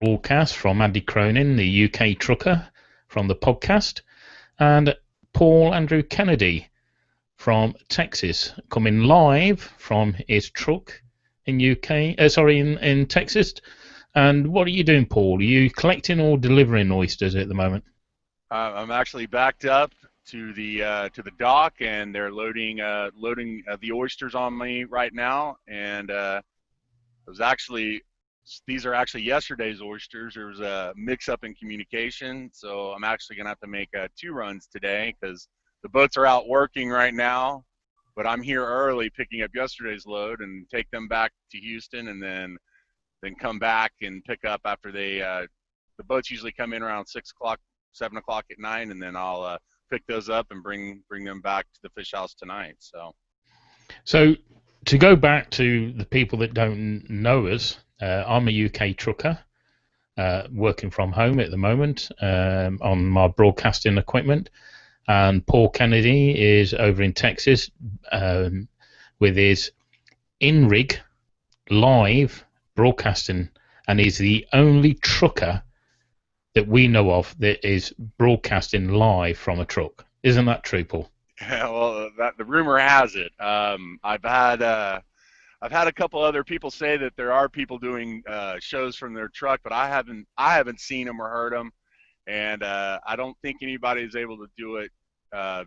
broadcast from Andy Cronin, the UK trucker from the podcast, and Paul Andrew Kennedy from Texas, coming live from his truck in in Texas. And what are you doing, Paul? Are you collecting or delivering oysters at the moment? I'm actually backed up to the dock, and they're loading the oysters on me right now. And it was actually these are actually yesterday's oysters. There was a mix-up in communication, so I'm actually gonna have to make 2 runs today because the boats are out working right now. But I'm here early picking up yesterday's load and take them back to Houston, and then come back and pick up after the boats usually come in around 6 o'clock, 7 o'clock at night, and then I'll pick those up and bring them back to the fish house tonight. So to go back to the people that don't know us, I'm a UK trucker working from home at the moment on my broadcasting equipment, and Paul Kennedy is over in Texas with his in-rig live broadcasting, and he's the only trucker that we know of that is broadcasting live from a truck. Isn't that true, Paul? Yeah, well, the rumor has it. I've had a couple other people say that there are people doing shows from their truck, but I haven't seen them or heard them, and I don't think anybody is able to do it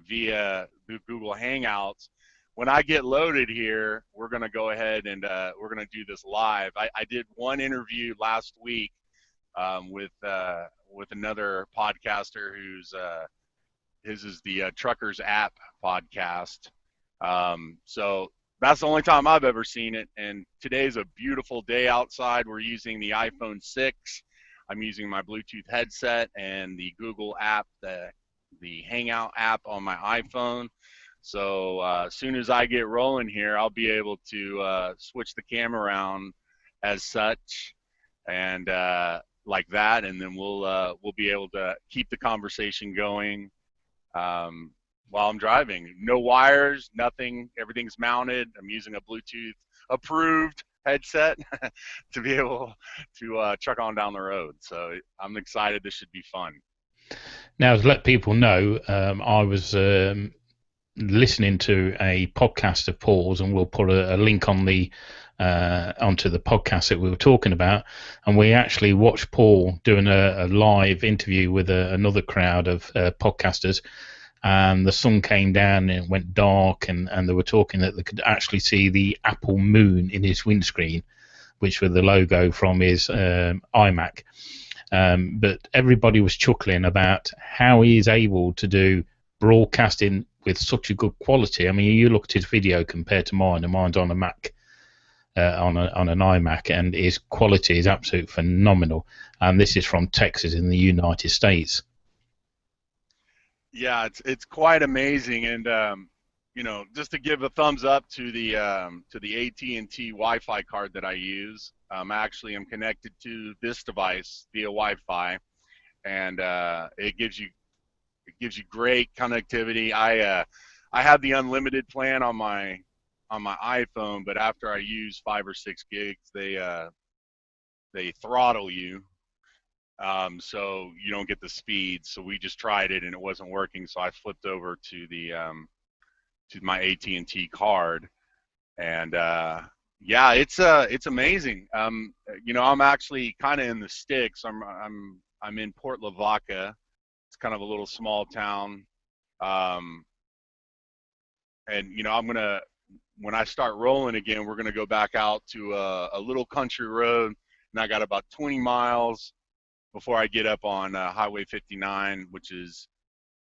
via Google Hangouts. When I get loaded here, we're going to go ahead and we're going to do this live. I did one interview last week with another podcaster who's his is the Truckers App podcast. So that's the only time I've ever seen it. And today's a beautiful day outside. We're using the iPhone 6. I'm using my Bluetooth headset and the Google app, the Hangout app on my iPhone. So as soon as I get rolling here, I'll be able to switch the camera around as such, and like that, and then we'll be able to keep the conversation going while I'm driving. No wires, nothing. Everything's mounted. I'm using a Bluetooth approved headset to be able to truck on down the road. So I'm excited. This should be fun. Now, to let people know, I was listening to a podcast of Paul's, and we'll put a link on the onto the podcast that we were talking about, and we actually watched Paul doing a live interview with another crowd of podcasters, and the sun came down and it went dark, and they were talking that they could actually see the Apple moon in his windscreen, which was the logo from his iMac. But everybody was chuckling about how he's able to do broadcasting with such a good quality. I mean, you look at his video compared to mine, and mine's on a Mac, on an iMac, and his quality is absolutely phenomenal. And this is from Texas in the United States. Yeah, it's quite amazing, and just to give a thumbs up to the AT&T Wi-Fi card that I use. Actually, I'm connected to this device via Wi-Fi, and it gives you great connectivity. I have the unlimited plan on my iPhone, but after I use 5 or 6 gigs, they throttle you, so you don't get the speed. So we just tried it and it wasn't working, so I flipped over to to my AT&T card, and yeah, it's amazing. I'm actually kind of in the sticks. I'm in Port Lavaca. It's kind of a little small town, and when I start rolling again, we're gonna go back out to a little country road, and I got about 20 miles before I get up on Highway 59, which is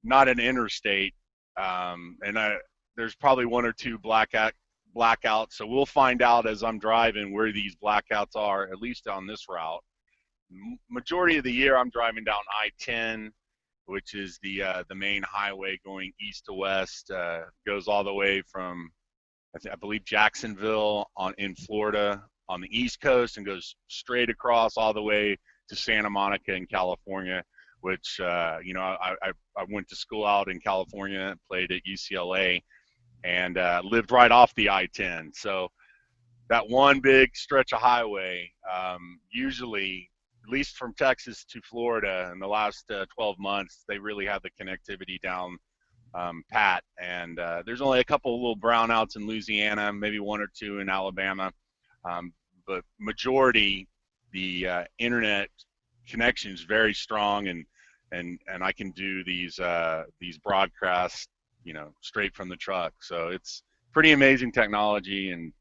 not an interstate, there's probably 1 or 2 blackouts. So we'll find out as I'm driving where these blackouts are, at least on this route. Majority of the year, I'm driving down I-10, which is the main highway going east to west. Goes all the way from I believe Jacksonville in Florida on the East Coast, and goes straight across all the way to Santa Monica in California, which I went to school out in California, played at UCLA, and lived right off the I-10. So that one big stretch of highway, usually least from Texas to Florida in the last 12 months, they really have the connectivity down pat. And there's only a couple of little brownouts in Louisiana, maybe one or two in Alabama, but majority internet connection is very strong, and I can do these broadcasts, straight from the truck. So it's pretty amazing technology, and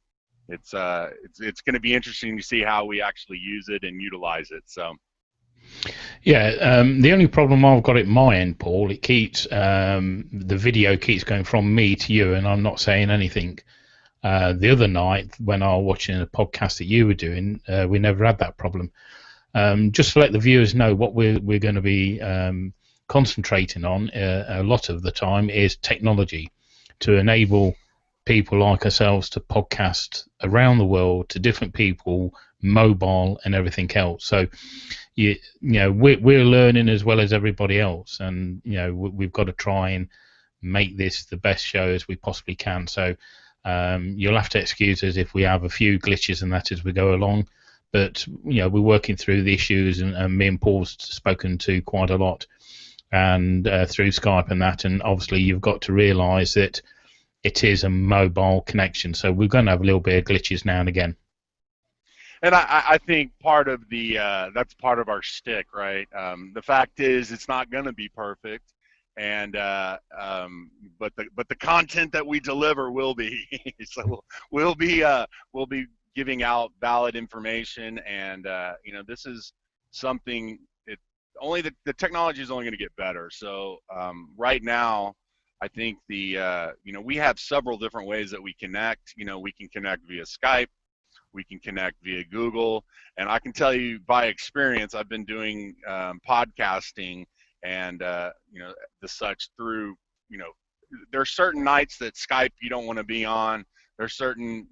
it's going to be interesting to see how we actually use it and utilize it. So. Yeah, the only problem I've got at my end, Paul, it keeps the video keeps going from me to you, and I'm not saying anything. The other night when I was watching a podcast that you were doing, we never had that problem. Just to let the viewers know what we're going to be concentrating on a lot of the time is technology to enable people like ourselves to podcast around the world to different people, mobile and everything else. So we're learning as well as everybody else, and we've got to try and make this the best show as we possibly can. So you'll have to excuse us if we have a few glitches and that as we go along, but we're working through the issues, and me and Paul's spoken to quite a lot, and through Skype and that, and obviously you've got to realise that it is a mobile connection, so we're going to have a little bit of glitches now and again. And I think part of that's part of our shtick, right? The fact is, it's not going to be perfect, and but the content that we deliver will be. So we'll be giving out valid information, and this is something. The technology is only going to get better. So right now, I think we have several different ways that we connect. We can connect via Skype. We can connect via Google, and I can tell you by experience, I've been doing podcasting and the such through. There are certain nights that Skype you don't want to be on. There's certain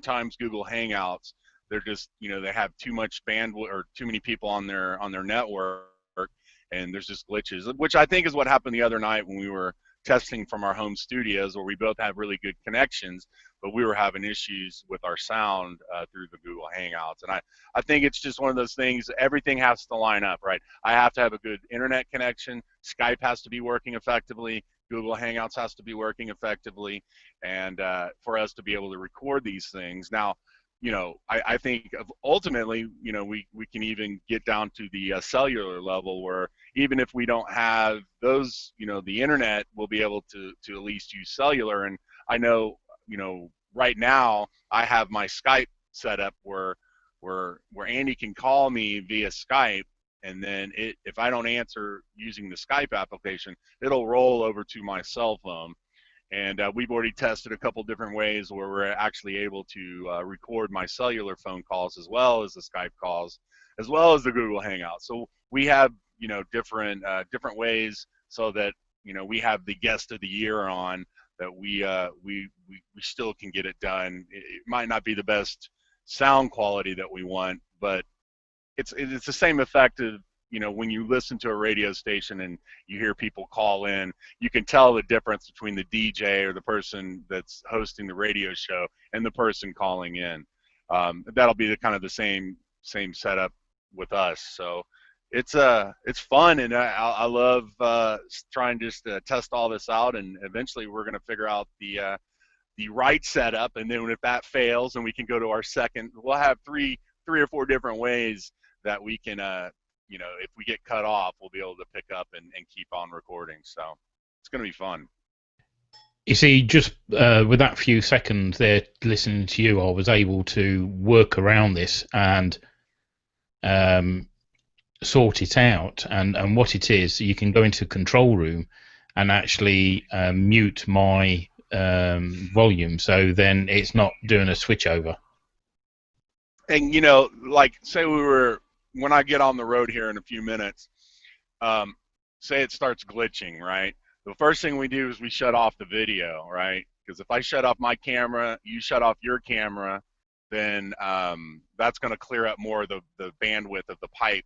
times Google Hangouts, they're just they have too much bandwidth or too many people on their network, and there's just glitches, which I think is what happened the other night when we were testing from our home studios, where we both have really good connections, but we were having issues with our sound through the Google Hangouts. And I think it's just one of those things, everything has to line up, right? I have to have a good internet connection. Skype has to be working effectively. Google Hangouts has to be working effectively. And for us to be able to record these things. Now, I think ultimately, we can even get down to the cellular level, where even if we don't have those, the internet, we'll be able to at least use cellular. And I know, right now I have my Skype set up where Andy can call me via Skype, and then if I don't answer using the Skype application, it'll roll over to my cell phone. And we've already tested a couple different ways where we're actually able to record my cellular phone calls as well as the Skype calls, as well as the Google Hangouts. So we have, different ways so that, we have the guest of the year on, that we still can get it done. It might not be the best sound quality that we want, but it's the same effect of, when you listen to a radio station and you hear people call in, you can tell the difference between the DJ or the person that's hosting the radio show and the person calling in. That'll be the same setup with us. So it's fun, and I love trying just to test all this out, and eventually we're going to figure out the right setup, and then if that fails, and we can go to our second, we'll have three or four different ways that we can if we get cut off, we'll be able to pick up and keep on recording. So it's going to be fun. You see, just with that few seconds there listening to you, I was able to work around this and sort it out. And what it is, you can go into control room and actually mute my volume, so then it's not doing a switch over. And like say when I get on the road here in a few minutes, say it starts glitching, right? The first thing we do is we shut off the video, right? Because if I shut off my camera, you shut off your camera, then that's going to clear up more of the bandwidth of the pipe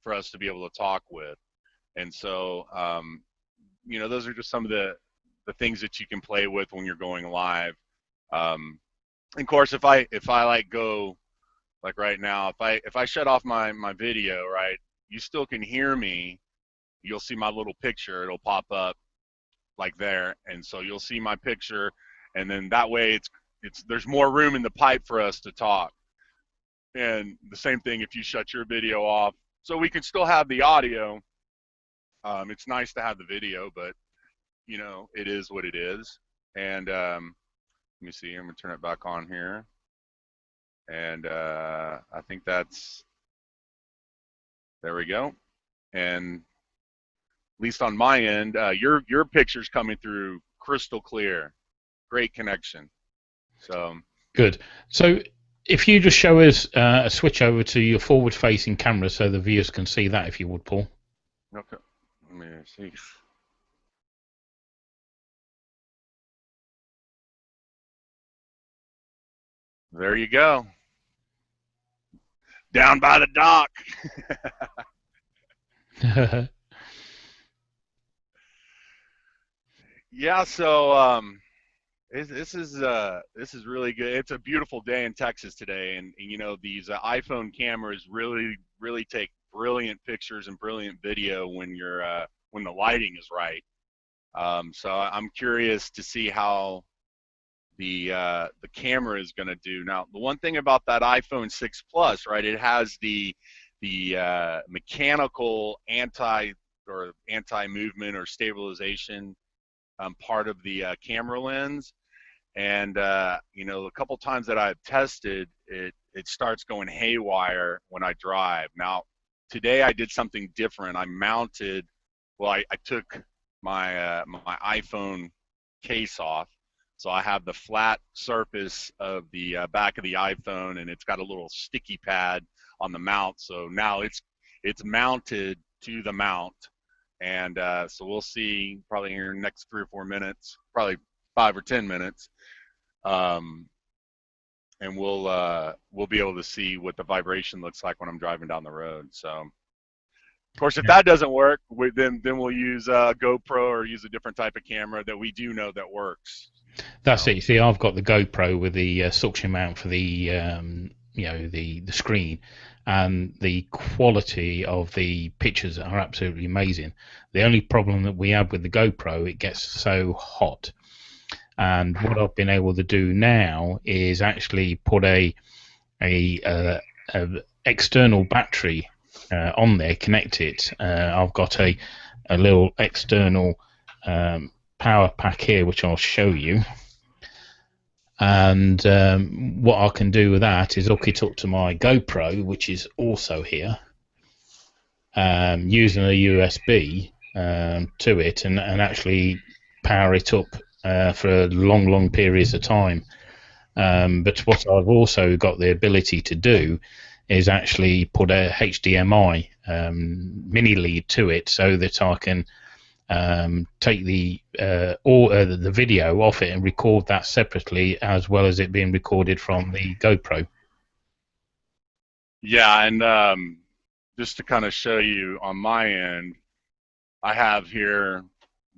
for us to be able to talk with. And so, those are just some of the things that you can play with when you're going live. And of course, if I like go Like right now, if I shut off my video, right, you still can hear me. You'll see my little picture. It'll pop up like there, and so you'll see my picture, and then that way it's there's more room in the pipe for us to talk. And the same thing if you shut your video off, so we can still have the audio. It's nice to have the video, but it is what it is. And let me see. I'm gonna turn it back on here, and I think that's there we go. And at least on my end, your picture's coming through crystal clear. Great connection. So Good. So if you just show us a switch over to your forward-facing camera so the viewers can see that, if you would, Paul. okay, let me see. There you go. Down by the dock. Yeah. So this is really good. It's a beautiful day in Texas today, and these iPhone cameras really take brilliant pictures and brilliant video when the lighting is right. So I'm curious to see how the camera is going to do. Now, the one thing about that iPhone 6 Plus, right? It has the mechanical anti movement or stabilization part of the camera lens. And a couple times that I've tested it starts going haywire when I drive. Now, today I did something different. I took my iPhone case off, so I have the flat surface of the back of the iPhone, and it's got a little sticky pad on the mount. So now it's mounted to the mount, and so we'll see probably here in the next 3 or 4 minutes, probably 5 or 10 minutes, and we'll be able to see what the vibration looks like when I'm driving down the road. So, of course, if that doesn't work, then we'll use a GoPro or use a different type of camera that we do know that works. That's it. You see, I've got the GoPro with the suction mount for the the screen, and the quality of the pictures are absolutely amazing. The only problem that we have with the GoPro, it gets so hot. And what I've been able to do now is actually put a external battery on there, connect it. I've got a little external power pack here, which I'll show you. And what I can do with that is hook it up to my GoPro, which is also here, using a USB to it, and actually power it up for long periods of time. But what I've also got the ability to do is actually put a HDMI mini lead to it, so that I can take the video off it and record that separately, as well as it being recorded from the GoPro. Yeah, and just to kind of show you on my end, I have here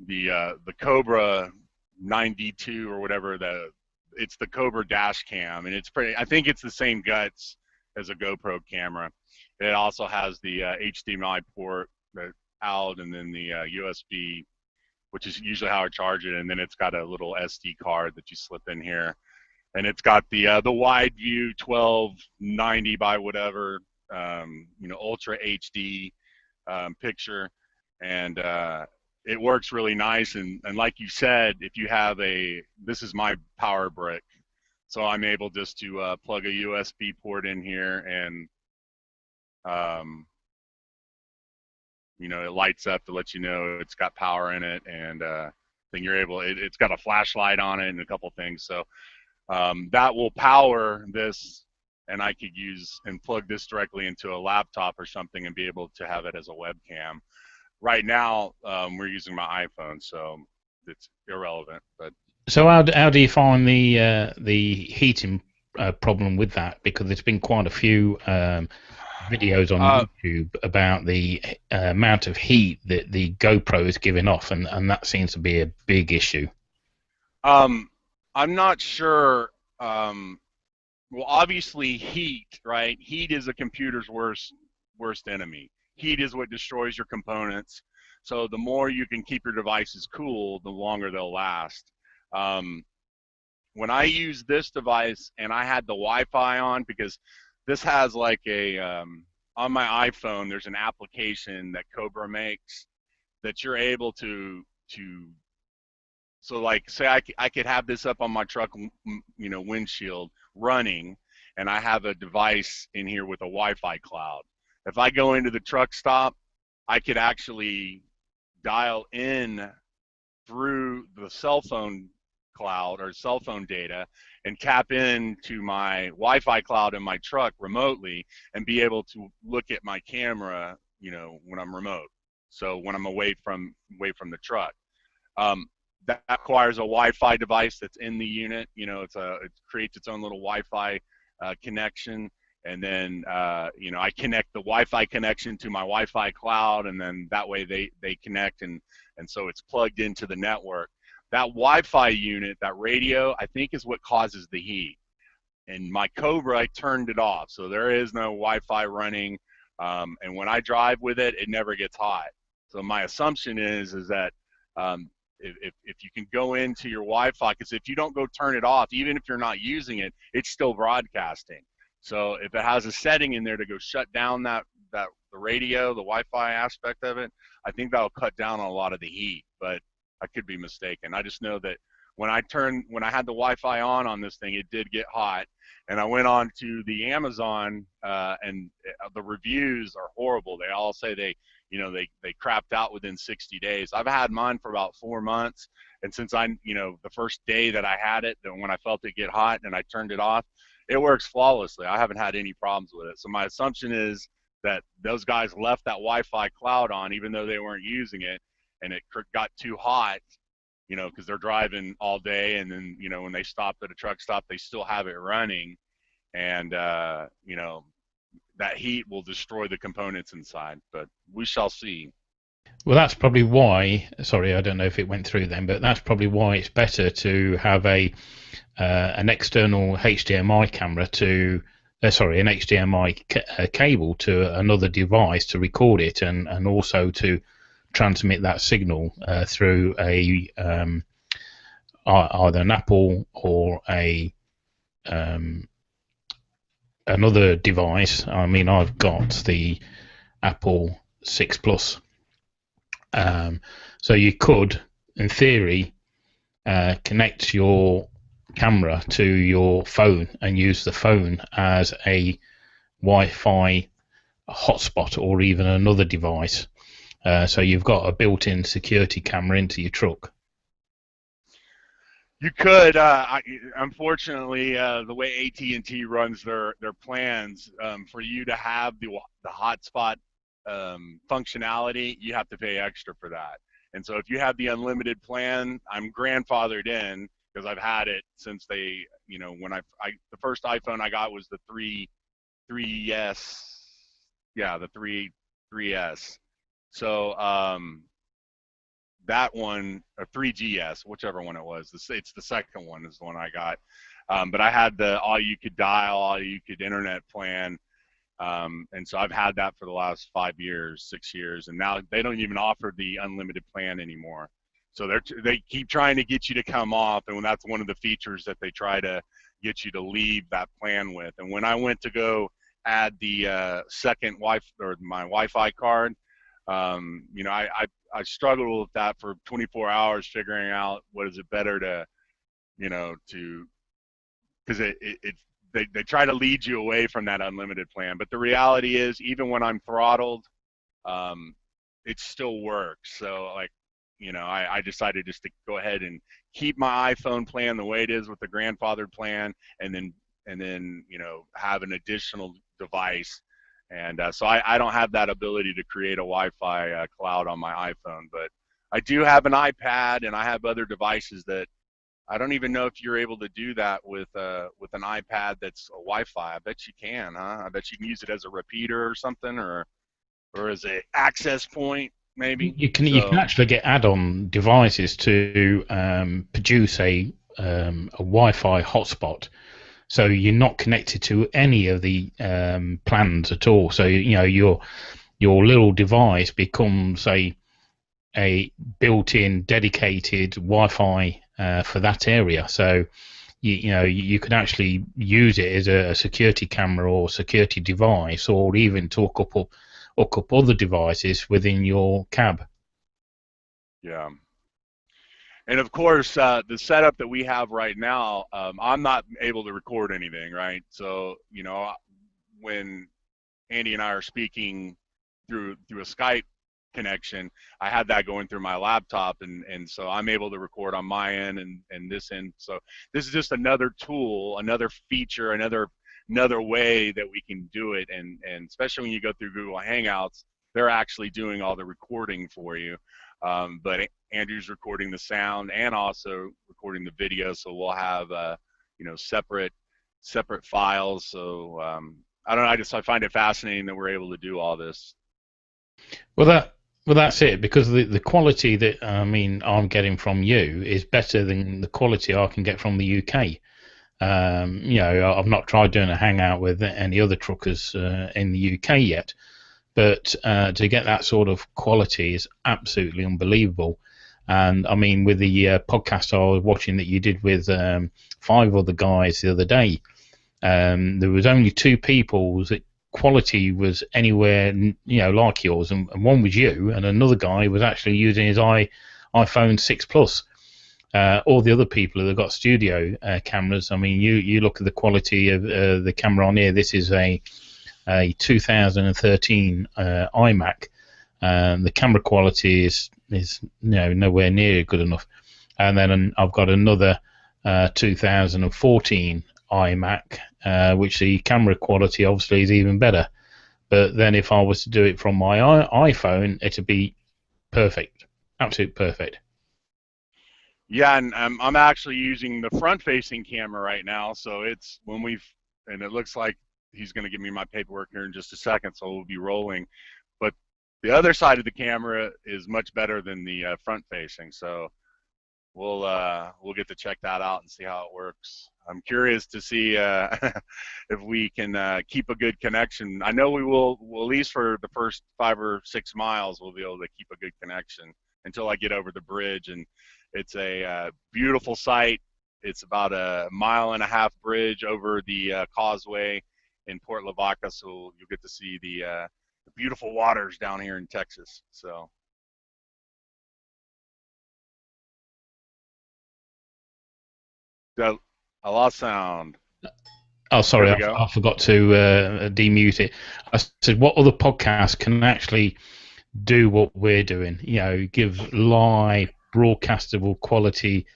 the Cobra 92 or whatever, it's the Cobra dash cam, and I think it's the same guts as a GoPro camera. It also has the HDMI port out, and then the USB, which is usually how I charge it, and then it's got a little SD card that you slip in here, and it's got the wide view 1290 by whatever, ultra HD picture, and it works really nice. And like you said, if you have this is my power brick, so I'm able just to plug a USB port in here, and it lights up to let you know it's got power in it, and then you're able. It's got a flashlight on it and a couple things, so that will power this, and I could use and plug this directly into a laptop or something and be able to have it as a webcam. Right now, we're using my iPhone, so it's irrelevant. But so how do you find the heating problem with that? Because there's been quite a few videos on YouTube about the amount of heat that the GoPro is giving off, and that seems to be a big issue. I'm not sure Well, obviously heat, right? Heat is a computer's worst enemy. Heat is what destroys your components. So the more you can keep your devices cool, the longer they'll last. Um, when I use this device and I had the Wi-Fi on, because this has like a on my iPhone, there's an application that Cobra makes that you're able to so like say I could have this up on my truck, windshield running, and I have a device in here with a Wi-Fi cloud. If I go into the truck stop, I could actually dial in through the cell phone cloud or cell phone data and tap into my Wi-Fi cloud in my truck remotely and be able to look at my camera, when I'm remote. So when I'm away from the truck. Um, that requires a Wi-Fi device that's in the unit. It creates its own little Wi-Fi connection, and then I connect the Wi-Fi connection to my Wi-Fi cloud, and then that way they connect, and so it's plugged into the network. That Wi-Fi unit, that radio, I think is what causes the heat. And my Cobra, I turned it off, so there is no Wi-Fi running, and when I drive with it, it never gets hot. So my assumption is that um, if you can go into your Wi-Fi, because if you don't go turn it off, even if you're not using it, it's still broadcasting. So if it has a setting in there to go shut down that the radio, the Wi-Fi aspect of it, I think that'll cut down on a lot of the heat. But I could be mistaken. I just know that when I had the Wi-Fi on this thing, it did get hot, and I went on to the Amazon, and the reviews are horrible. They all say they crapped out within 60 days. I've had mine for about 4 months, and since the first day that I had it, then when I felt it get hot and I turned it off, it works flawlessly. I haven't had any problems with it. So my assumption is that those guys left that Wi-Fi cloud on even though they weren't using it, and it got too hot, because they're driving all day, and then when they stopped at a truck stop, they still have it running, and that heat will destroy the components inside. But we shall see. Well, that's probably why. Sorry, I don't know if it went through then, but that's probably why it's better to have an external HDMI camera an HDMI cable to another device to record it, and also to transmit that signal through either an Apple or another device. I mean, I've got the Apple 6 Plus. So you could, in theory, connect your camera to your phone and use the phone as a Wi-Fi hotspot or even another device. So you've got a built-in security camera into your truck. You could, unfortunately, the way AT&T runs their plans, for you to have the hotspot functionality, you have to pay extra for that. And so if you have the unlimited plan, I'm grandfathered in because I've had it since when the first iPhone I got was the 3S, yeah, the 3S. So that one, or 3GS, whichever one it was. It's the second one is the one I got. But I had the all you could dial, all you could internet plan. And so I've had that for the last 5 years, 6 years, and now they don't even offer the unlimited plan anymore. So they keep trying to get you to come off, and that's one of the features that they try to get you to leave that plan with. And when I went to go add the second my Wi-Fi card, I struggled with that for 24 hours, figuring out what is it better to, because they try to lead you away from that unlimited plan. But the reality is, even when I'm throttled, it still works. So I decided just to go ahead and keep my iPhone plan the way it is with the grandfathered plan, and then have an additional device. And so I don't have that ability to create a Wi-Fi cloud on my iPhone, but I do have an iPad, and I have other devices that I don't even know if you're able to do that with an iPad that's a Wi-Fi. I bet you can, huh? I bet you can use it as a repeater or something, or as a access point, maybe. You can actually get add-on devices to produce a Wi-Fi hotspot. so you're not connected to any of the plans at all. So your little device becomes a built-in dedicated Wi-Fi for that area. So you could actually use it as a security camera or security device, or even to hook up other devices within your cab. Yeah. And of course, the setup that we have right now, I'm not able to record anything, right? So, when Andy and I are speaking through a Skype connection, I had that going through my laptop, and so I'm able to record on my end and this end. So this is just another tool, another feature, another way that we can do it, and especially when you go through Google Hangouts, they're actually doing all the recording for you. But Andrew's recording the sound and also recording the video, so we'll have separate files. So I don't know. I find it fascinating that we're able to do all this. Well, that's it, because the quality that I'm getting from you is better than the quality I can get from the UK. I've not tried doing a hangout with any other truckers in the UK yet, but to get that sort of quality is absolutely unbelievable. And I mean, with the podcast I was watching that you did with 5 other guys the other day, there was only 2 people that quality was anywhere like yours, and one was you, and another guy was actually using his iPhone 6 Plus. All the other people that have got studio cameras, I mean, you look at the quality of the camera on here. This is a 2013 iMac. The camera quality is nowhere near good enough. And then I've got another 2014 iMac, which the camera quality obviously is even better. But then if I was to do it from my iPhone, it'd be perfect, absolute perfect. Yeah, and I'm actually using the front-facing camera right now. So it's and it looks like he's going to give me my paperwork here in just a second, so we'll be rolling. But the other side of the camera is much better than the front-facing. So we'll get to check that out and see how it works. I'm curious to see if we can keep a good connection. I know we will, at least for the first 5 or 6 miles, we'll be able to keep a good connection until I get over the bridge. And it's a beautiful site. It's about a 1.5-mile bridge over the causeway in Port Lavaca, so you'll get to see the beautiful waters down here in Texas. So. I lost sound. Oh, There sorry, we go. I forgot to demute it. I said, what other podcasts can actually do what we're doing? Give live, broadcastable quality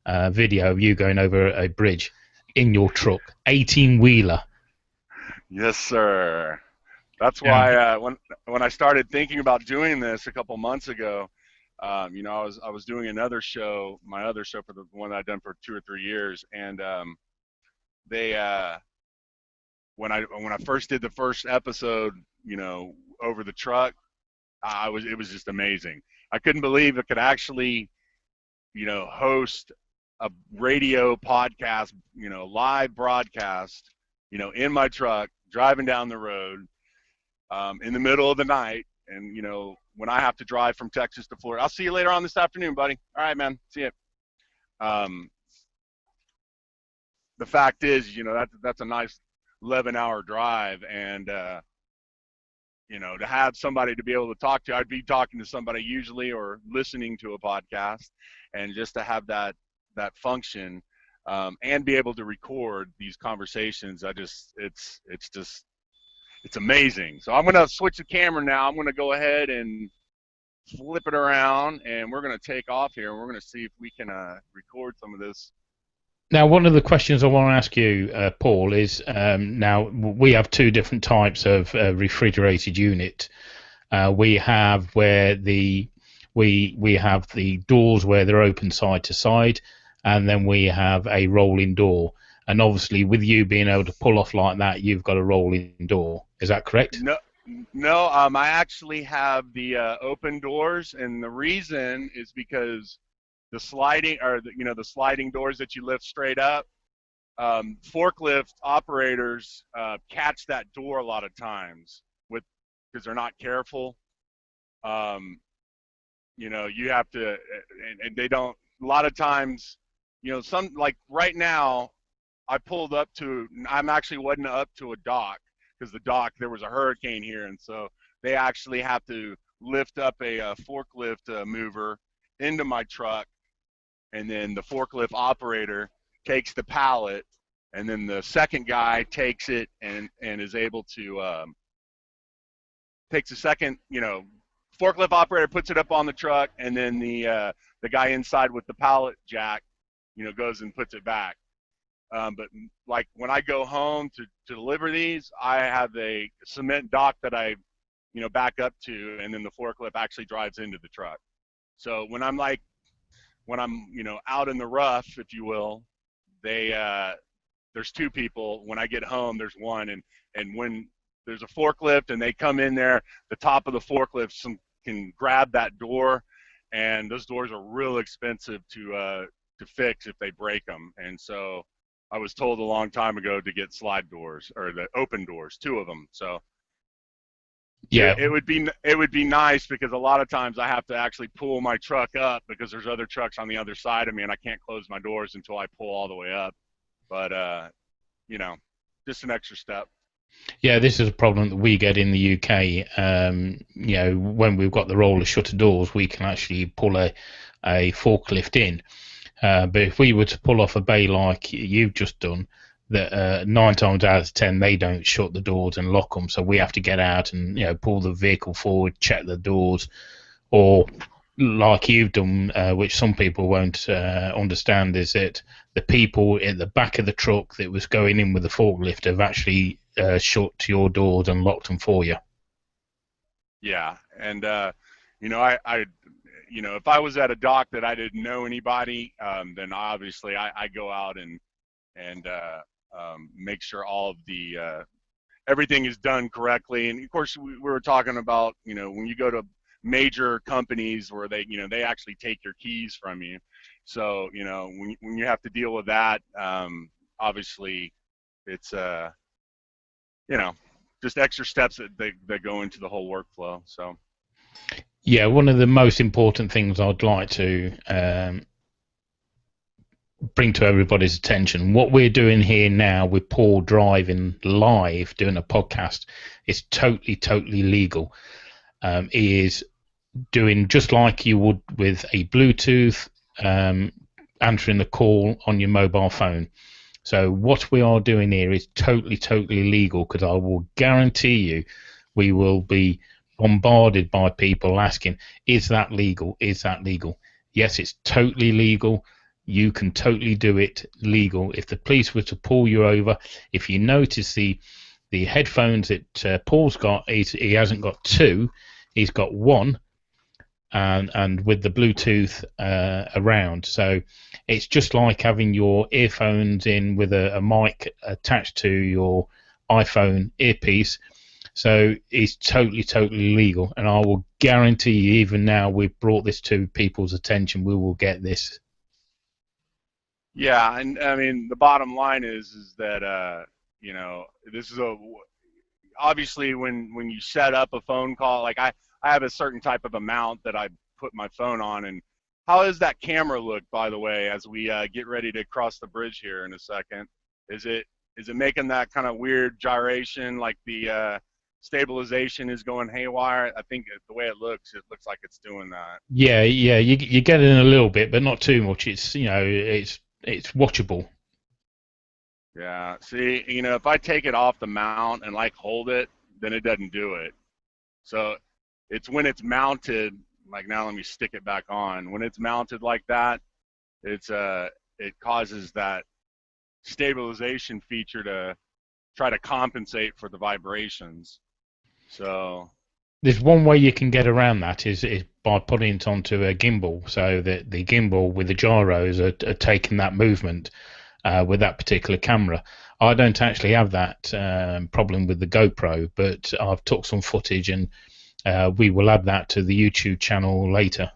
video of you going over a bridge in your truck, 18-wheeler. Yes, sir. That's Yeah. why when I started thinking about doing this a couple months ago, I was doing another show, my other show for the one that I'd done for 2 or 3 years, and they when I first did the first episode, over the truck, it was just amazing. I couldn't believe it could actually, host a radio podcast, live broadcast, in my truck driving down the road, in the middle of the night, and when I have to drive from Texas to Florida. I'll see you later on this afternoon, buddy. All right, man. See you. Um, the fact is, that's a nice 11-hour drive, and to have somebody to be able to talk to, I'd be talking to somebody usually or listening to a podcast, and just to have that function, and be able to record these conversations, it's amazing. So I'm going to switch the camera now. I'm going to go ahead and flip it around, and we're going to take off here, and we're going to see if we can record some of this. Now, one of the questions I want to ask you, Paul, is now we have 2 different types of refrigerated unit. We have where we have the doors where they're open side to side, and then we have a rolling door. And obviously, with you being able to pull off like that, you've got a rolling door. Is that correct? No. I actually have the open doors, and the reason is because the sliding, or the sliding doors that you lift straight up, forklift operators catch that door a lot of times with because they're not careful. Um, you have to, and they don't. A lot of times, some like right now, I pulled up to. I'm actually wasn't up to a dock because the dock there was a hurricane here, and so they actually have to lift up a forklift mover into my truck, and then the forklift operator takes the pallet, and then the second guy takes it and is able to takes a second, forklift operator puts it up on the truck, and then the guy inside with the pallet jack, goes and puts it back. But like when I go home to deliver these, I have a cement dock that I, back up to, and then the forklift actually drives into the truck. So when I'm, out in the rough, if you will, they there's two people. When I get home, there's one, and when there's a forklift and they come in there, the top of the forklift can grab that door, and those doors are real expensive to fix if they break them. And so I was told a long time ago to get slide doors or the open doors, two of them. So Yeah, it would be nice because a lot of times I have to actually pull my truck up because there's other trucks on the other side of me and I can't close my doors until I pull all the way up. But you know, just an extra step. yeah, this is a problem that we get in the UK. When we've got the roller shutter doors, we can actually pull a forklift in. But if we were to pull off a bay like you've just done, that 9 times out of 10 they don't shut the doors and lock them, so we have to get out and pull the vehicle forward, check the doors, or like you've done, which some people won't understand, is that the people at the back of the truck that was going in with the forklift have actually shut your doors and locked them for you. Yeah, and I if I was at a dock that I didn't know anybody, then obviously I go out and make sure all of the everything is done correctly. And of course, we were talking about when you go to major companies where they actually take your keys from you. So when you have to deal with that, obviously it's just extra steps that go into the whole workflow. So Yeah, one of the most important things I'd like to bring to everybody's attention, what we're doing here now with Paul driving live, doing a podcast, is totally legal. He is doing just like you would with a Bluetooth, answering the call on your mobile phone. So what we are doing here is totally legal, because I will guarantee you we will be bombarded by people asking, is that legal? Is that legal? Yes, it's totally legal. You can totally do it legal. If the police were to pull you over, if you notice the headphones that Paul's got, he hasn't got two, he's got one, and with the Bluetooth around. So it's just like having your earphones in with a mic attached to your iPhone earpiece. So it's totally legal, and I will guarantee you, even now we've brought this to people's attention, we will get this. yeah, and I mean the bottom line is that this is a obviously when you set up a phone call, like I have a certain type of amount that I put my phone on. And how does that camera look, by the way, as we get ready to cross the bridge here in a second? Is it making that kind of weird gyration, like the stabilization is going haywire? I think the way it looks like it's doing that. Yeah, you get in a little bit, but not too much. It's it's watchable. Yeah, see, if I take it off the mount and like hold it, then it doesn't do it. So it's when it's mounted, like now let me stick it back on. When it's mounted like that, it causes that stabilization feature to try to compensate for the vibrations. So There's one way you can get around that is by putting it onto a gimbal, so that the gimbal with the gyros are taking that movement with that particular camera. I don't actually have that problem with the GoPro, but I've took some footage, and we will add that to the YouTube channel later.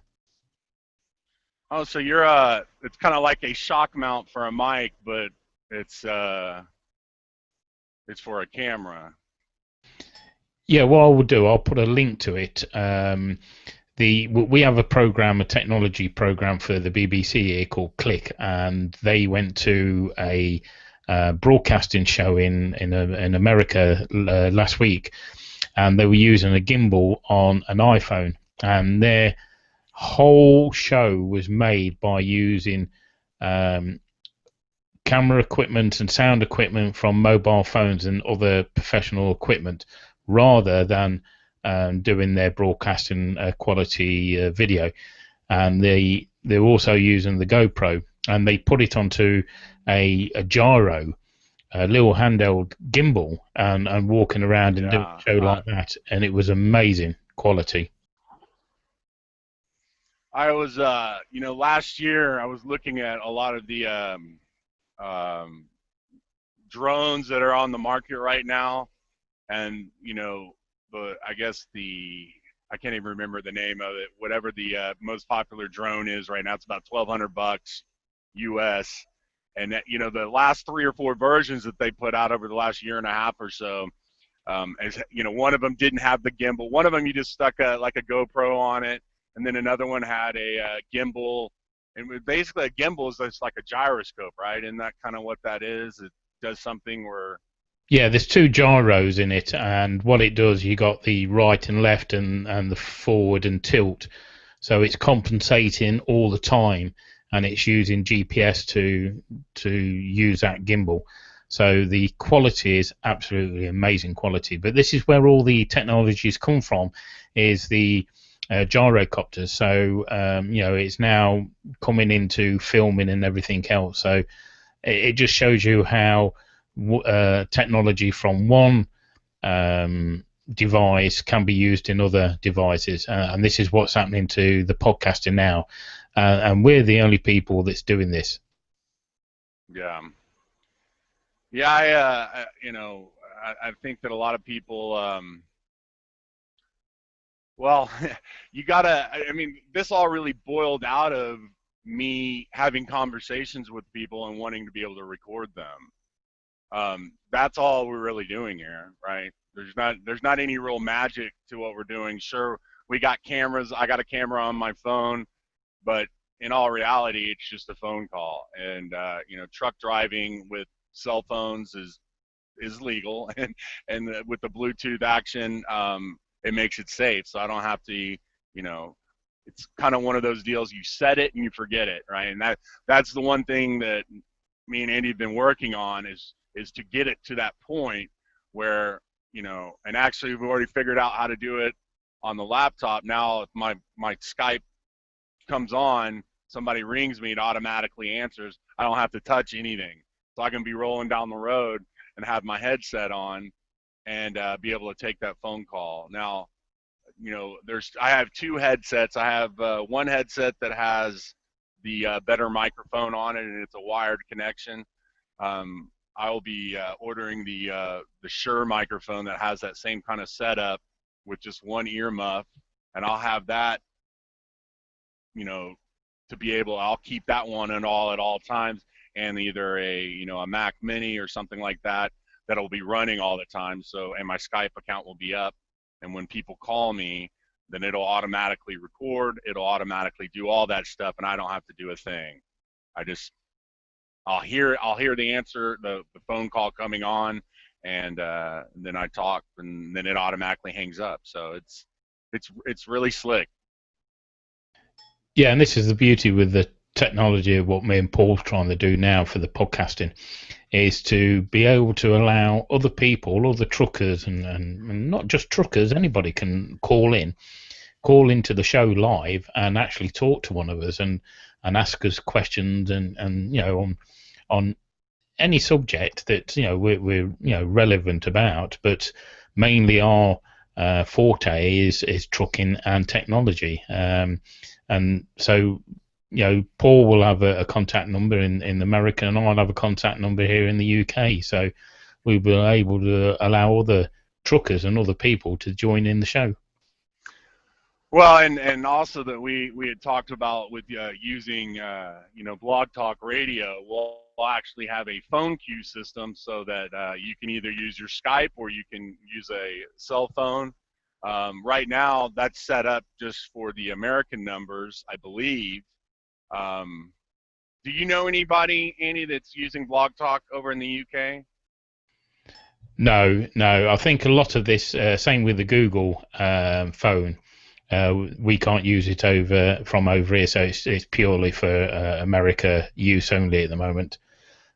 oh, so you're it's kind of like a shock mount for a mic, but It's for a camera. Yeah, what I will do, I'll put a link to it. We have a program, a technology program for the BBC here called Click, and they went to a broadcasting show in America last week, and they were using a gimbal on an iPhone, and their whole show was made by using um, camera equipment and sound equipment from mobile phones and other professional equipment, rather than doing their broadcasting quality video. And they're also using the GoPro, and they put it onto a gyro, a little handheld gimbal, and walking around and doing Yeah. a show like that, and it was amazing quality. I was, last year I was looking at a lot of the um, drones that are on the market right now, and I guess I can't even remember the name of it. Whatever the most popular drone is right now, it's about $1,200 US. And that, the last 3 or 4 versions that they put out over the last year and a half or so, as one of them didn't have the gimbal. One of them you just stuck like a GoPro on it, and then another one had a gimbal. And basically, a gimbal is just like a gyroscope, right? Isn't that kind of what that is? It does something where. Yeah, there's two gyros in it, and what it does, you got the right and left and the forward and tilt. So it's compensating all the time, and it's using GPS to use that gimbal. So the quality is absolutely amazing quality. But this is where all the technologies come from, is the gyrocopters. So it's now coming into filming and everything else. So it just shows you how technology from one device can be used in other devices, and this is what's happening to the podcasting now, and we're the only people that's doing this. Yeah. Yeah, I think that a lot of people, well, you gotta, I mean, this all really boiled out of me having conversations with people and wanting to be able to record them. That's all we're really doing here, right? There's not any real magic to what we're doing. Sure, we got cameras. I got a camera on my phone, but in all reality, it's just a phone call. And truck driving with cell phones is legal, and with the Bluetooth action, it makes it safe. So I don't have to, it's kind of one of those deals. You set it and you forget it, right? And that's the one thing that me and Andy have been working on is to get it to that point where, and actually we've already figured out how to do it on the laptop. Now if my Skype comes on, somebody rings me, it automatically answers. I don't have to touch anything. So I can be rolling down the road and have my headset on and be able to take that phone call. Now, I have 2 headsets. I have one headset that has the better microphone on it, and it's a wired connection. I will be ordering the Shure microphone that has that same kind of setup with just one ear muff, and I'll have that, to be able. I'll keep that one at all times, and either a Mac Mini or something like that that'll be running all the time. So, and my Skype account will be up, and when people call me, then it'll automatically record. It'll automatically do all that stuff, and I don't have to do a thing. I'll hear the answer, the phone call coming on, and then I talk, and then it automatically hangs up. So it's really slick. Yeah, and this is the beauty with the technology of what me and Paul's trying to do now for the podcasting, is to be able to allow other people, other truckers, and not just truckers, anybody can call into the show live and actually talk to one of us and ask us questions and on any subject that we're relevant about, but mainly our forte is trucking and technology, and so Paul will have a contact number in America, and I'll have a contact number here in the UK, so we will be able to allow other truckers and other people to join in the show. Well, and also that we had talked about with using Blog Talk Radio. We'll actually have a phone queue system so that you can either use your Skype or you can use a cell phone. Right now, that's set up just for the American numbers, I believe. Um, do you know anybody, Andy, that's using Blog Talk over in the UK? No, no. I think a lot of this, same with the Google phone, we can't use it from over here, so it's purely for America use only at the moment.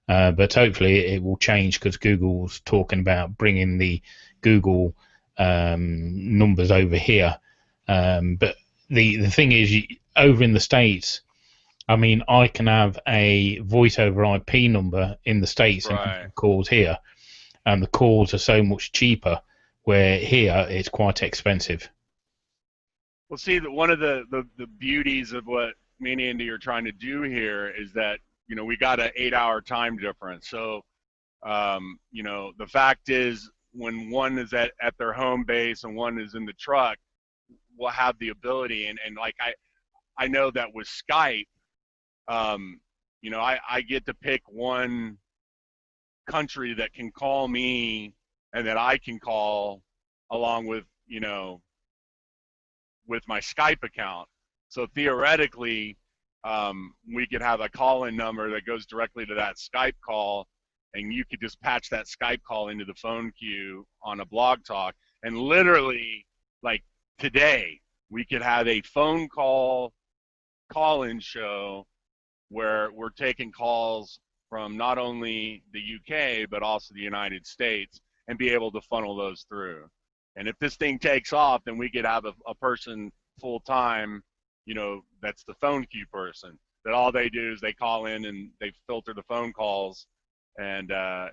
But hopefully it will change because Google's talking about bringing the Google numbers over here. But the thing is, over in the States, I mean, I can have a voice over IP number in the States and Right. calls here, and the calls are so much cheaper, where here it's quite expensive. Well, see, that one of the beauties of what me and Andy are trying to do here is that we got an 8-hour time difference. So the fact is, when one is at their home base and one is in the truck, we'll have the ability. And like I know that with Skype, I get to pick one country that can call me and that I can call along with my Skype account. So theoretically, we could have a call-in number that goes directly to that Skype call, and you could just patch that Skype call into the phone queue on a Blog Talk. And literally, like today, we could have a phone call-in show where we're taking calls from not only the UK, but also the United States, and be able to funnel those through. And if this thing takes off, then we could have a person full-time, that's the phone queue person, that all they do is they call in and they filter the phone calls, and if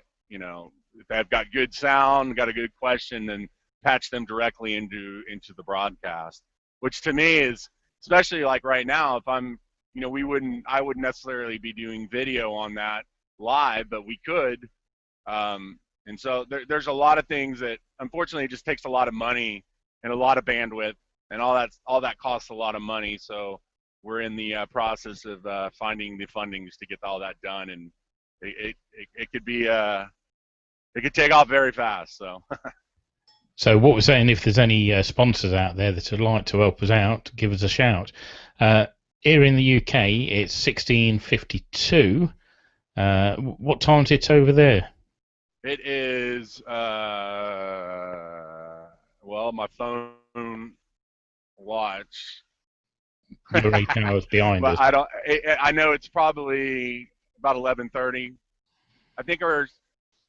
they've got good sound, got a good question, then patch them directly into the broadcast. Which to me is, especially like right now, if I'm, I wouldn't necessarily be doing video on that live, but we could. And so there's a lot of things that unfortunately it just takes a lot of money and a lot of bandwidth, and all that costs a lot of money. So we're in the process of finding the fundings to get all that done, and it could be it could take off very fast. So. So what we're saying, if there's any sponsors out there that would like to help us out, give us a shout. Here in the UK, it's 16:52. What time's it over there? It is, well, my phone watch. You're 8 hours behind But us. I know it's probably about 11:30. I think, or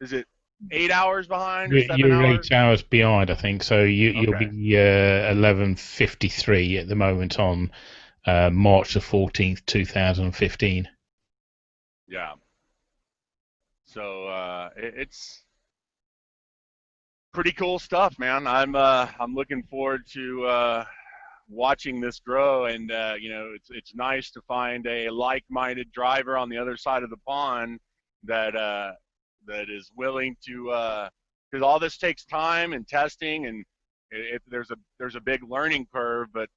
is it 8 hours behind or 7 You're hours? 8 hours behind, I think. So you'll Okay. be 11:53 at the moment on March the 14th, 2015. Yeah. So it's pretty cool stuff, man. I'm looking forward to watching this grow, and it's nice to find a like-minded driver on the other side of the pond that that is willing to, because all this takes time and testing, and there's a big learning curve, but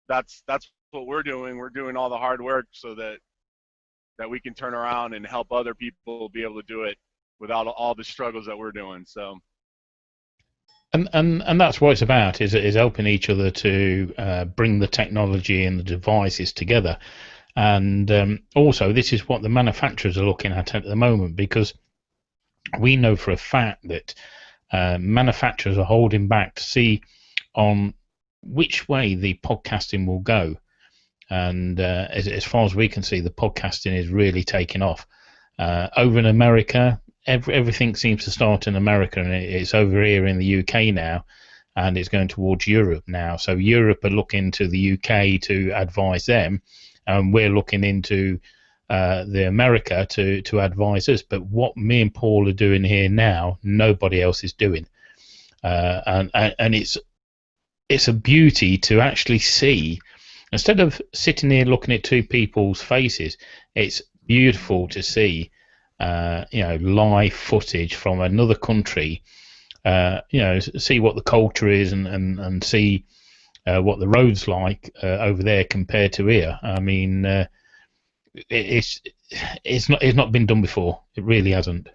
that's what we're doing. We're doing all the hard work so that we can turn around and help other people be able to do it without all the struggles that we're doing. So. And that's what it's about, is helping each other to bring the technology and the devices together. And also, this is what the manufacturers are looking at the moment, because we know for a fact that manufacturers are holding back to see on which way the podcasting will go. And as far as we can see, the podcasting is really taking off. Over in America, everything seems to start in America, and it's over here in the UK now, and it's going towards Europe now. So Europe are looking to the UK to advise them, and we're looking into the America to advise us. But what me and Paul are doing here now, nobody else is doing, and it's a beauty to actually see. Instead of sitting here looking at two people's faces, it's beautiful to see, live footage from another country. See what the culture is, and see what the road's like over there compared to here. I mean, it's not been done before. It really hasn't.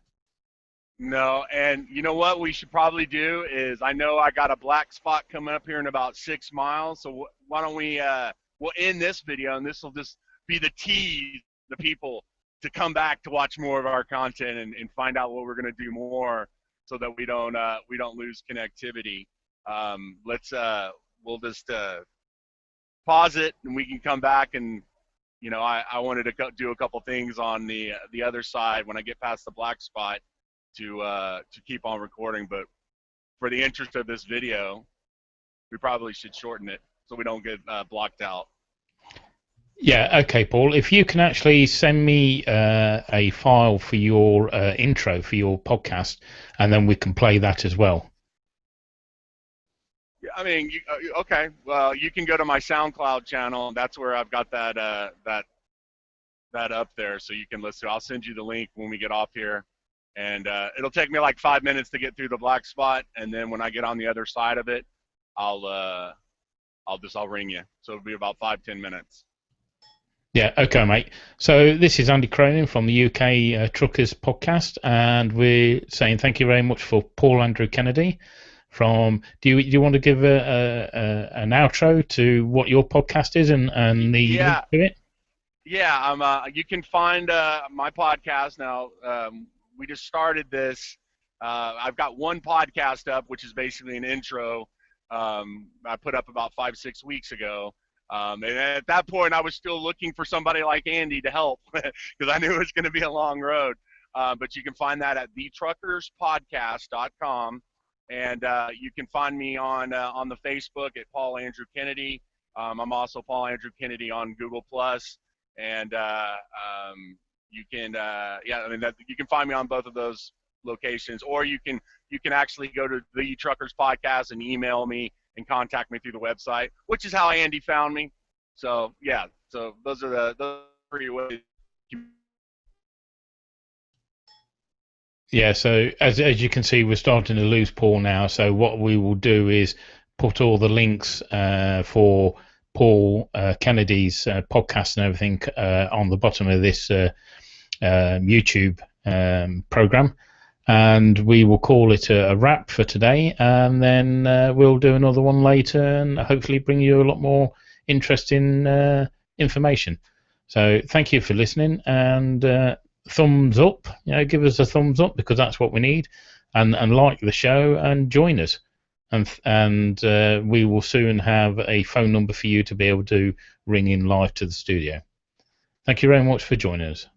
No, and you know what we should probably do is I know I got a black spot coming up here in about 6 miles. So why don't we'll end this video and this will just be the tease the people to come back to watch more of our content and find out what we're going to do more so that we don't lose connectivity. Let's we'll just pause it and we can come back and I wanted to do a couple things on the other side when I get past the black spot to keep on recording, but for the interest of this video, we probably should shorten it so we don't get blocked out. Yeah, okay, Paul. If you can actually send me a file for your intro for your podcast, and then we can play that as well. Yeah, I mean, okay. Well, you can go to my SoundCloud channel, and that's where I've got that up there, so you can listen. I'll send you the link when we get off here. And it'll take me like 5 minutes to get through the black spot, and then when I get on the other side of it, I'll ring you. So it'll be about 5-10 minutes. Yeah, okay, mate. So this is Andy Cronin from the UK Truckers Podcast, and we're saying thank you very much for Paul Andrew Kennedy. Do you want to give an outro to what your podcast is and the link to it? Yeah, you can find my podcast now. We just started this. I've got one podcast up, which is basically an intro I put up about 5-6 weeks ago. And at that point, I was still looking for somebody like Andy to help because I knew it was going to be a long road. But you can find that at thetruckerspodcast.com. And you can find me on the Facebook at Paul Andrew Kennedy. I'm also Paul Andrew Kennedy on Google+. And you can you can find me on both of those locations, or you can actually go to the Truckers Podcast and email me and contact me through the website, which is how Andy found me. So yeah, so those are the 3 ways. Yeah, so as you can see, we're starting to lose Paul now. So what we will do is put all the links for Paul Kennedy's podcast and everything on the bottom of this YouTube program, and we will call it a wrap for today, and then we'll do another one later and hopefully bring you a lot more interesting information. So thank you for listening, and thumbs up, give us a thumbs up because that's what we need, and like the show and join us, and we will soon have a phone number for you to be able to ring in live to the studio. Thank you very much for joining us.